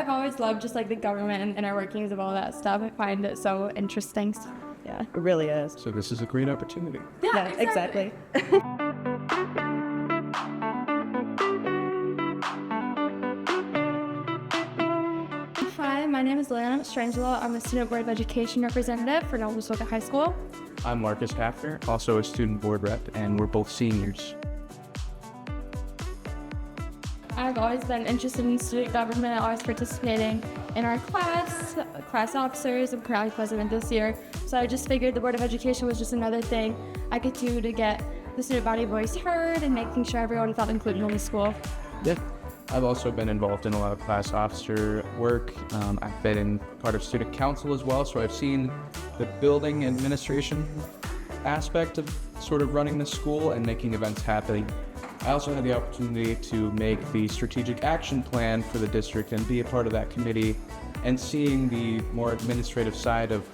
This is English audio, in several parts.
I've always loved just like the government and inner workings of all that stuff. I find it so interesting. Yeah, it really is. So this is a great opportunity. Yeah, exactly. Hi, my name is Liliana Mastrangelo. I'm a Student Board of Education representative for Rose-Wolcott High School. I'm Marcus Haffner, also a student board rep, and we're both seniors. I've always been interested in student government, always participating in our class officers. I'm currently president this year. So I just figured the Board of Education was just another thing I could do to get the student body voice heard and making sure everyone felt included in the school. Yeah. I've also been involved in a lot of class officer work. I've been in part of student council as well, so I've seen the building administration aspect of sort of running the school and making events happen. I also had the opportunity to make the strategic action plan for the district and be a part of that committee, and seeing the more administrative side of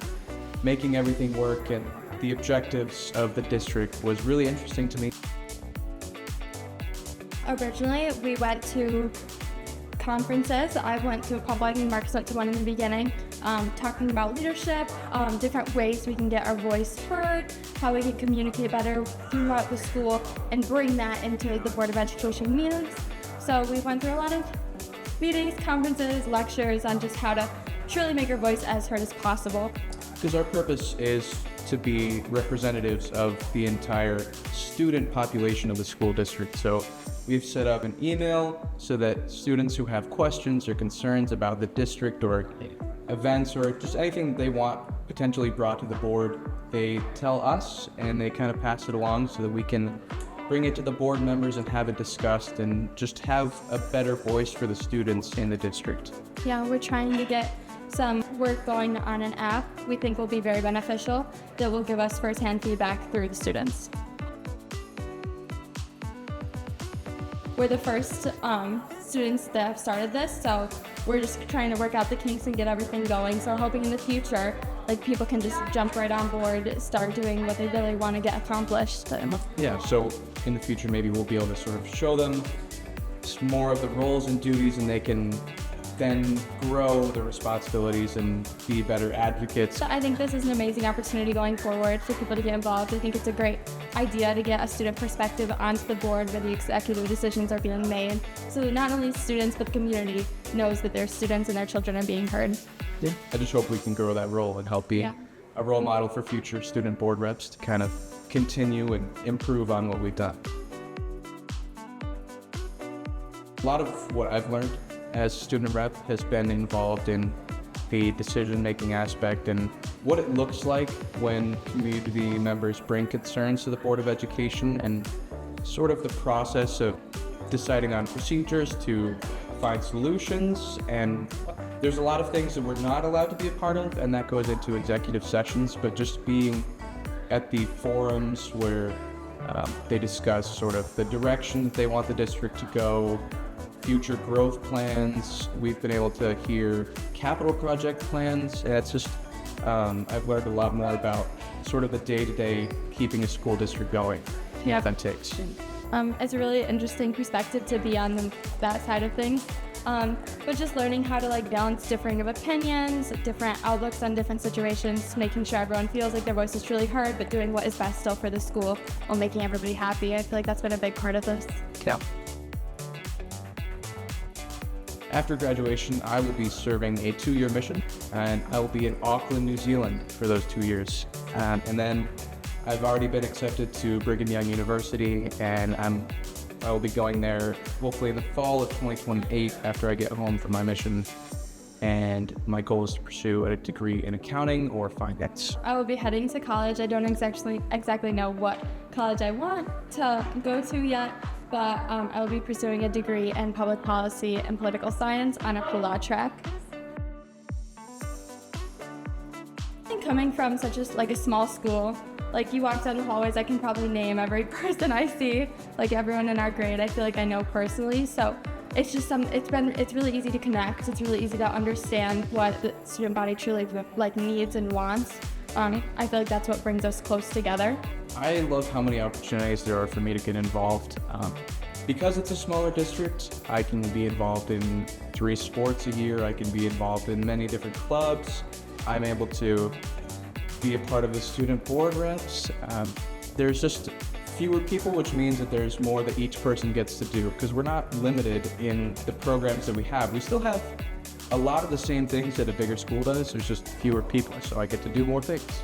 making everything work and the objectives of the district was really interesting to me. Originally, we went to conferences. I went to a couple, I think Marcus went to one in the beginning, talking about leadership, different ways we can get our voice heard, how we can communicate better throughout the school and bring that into the Board of Education meetings. So we went through a lot of meetings, conferences, lectures on just how to truly make our voice as heard as possible. Because our purpose is to be representatives of the entire student population of the school district. So we've set up an email so that students who have questions or concerns about the district or events or just anything they want potentially brought to the board, they tell us and they kind of pass it along so that we can bring it to the board members and have it discussed and just have a better voice for the students in the district. Yeah, we're trying to get some work going on an app we think will be very beneficial that will give us firsthand feedback through the students. We're the first students that have started this, so we're just trying to work out the kinks and get everything going. So we're hoping in the future, like, people can just jump right on board, start doing what they really want to get accomplished. Yeah, so in the future, maybe we'll be able to sort of show them more of the roles and duties, and they can then grow the responsibilities and be better advocates. So I think this is an amazing opportunity going forward for people to get involved. I think it's a great idea to get a student perspective onto the board where the executive decisions are being made. So not only students, but the community knows that their students and their children are being heard. Yeah, I just hope we can grow that role and help be a role model for future student board reps to kind of continue and improve on what we've done. A lot of what I've learned as student rep has been involved in the decision-making aspect and what it looks like when community members bring concerns to the Board of Education, and sort of the process of deciding on procedures to find solutions. And there's a lot of things that we're not allowed to be a part of, and that goes into executive sessions, but just being at the forums where they discuss sort of the direction that they want the district to go, future growth plans. We've been able to hear capital project plans, and it's just, I've learned a lot more about sort of the day-to-day keeping a school district going. Yeah. That takes. It's a really interesting perspective to be on that side of things. But just learning how to balance differing of opinions, different outlooks on different situations, making sure everyone feels like their voice is truly heard, but doing what is best still for the school while making everybody happy. I feel like that's been a big part of this. Yeah. After graduation, I will be serving a 2-year mission, and I will be in Auckland, New Zealand for those 2 years. And then I've already been accepted to Brigham Young University, and I will be going there hopefully in the fall of 2028 after I get home from my mission. And my goal is to pursue a degree in accounting or finance. I will be heading to college. I don't exactly know what college I want to go to yet, but I will be pursuing a degree in public policy and political science on a pre-law track. I think coming from such a small school, you walk down the hallways, I can probably name every person I see, everyone in our grade, I feel like I know personally. So it's just it's really easy to connect. It's really easy to understand what the student body truly needs and wants. I feel like that's what brings us close together. I love how many opportunities there are for me to get involved. Because it's a smaller district, I can be involved in 3 sports a year. I can be involved in many different clubs. I'm able to be a part of the student board reps. There's just fewer people, which means that there's more that each person gets to do, because we're not limited in the programs that we have. We still have a lot of the same things that a bigger school does. There's just fewer people, so I get to do more things.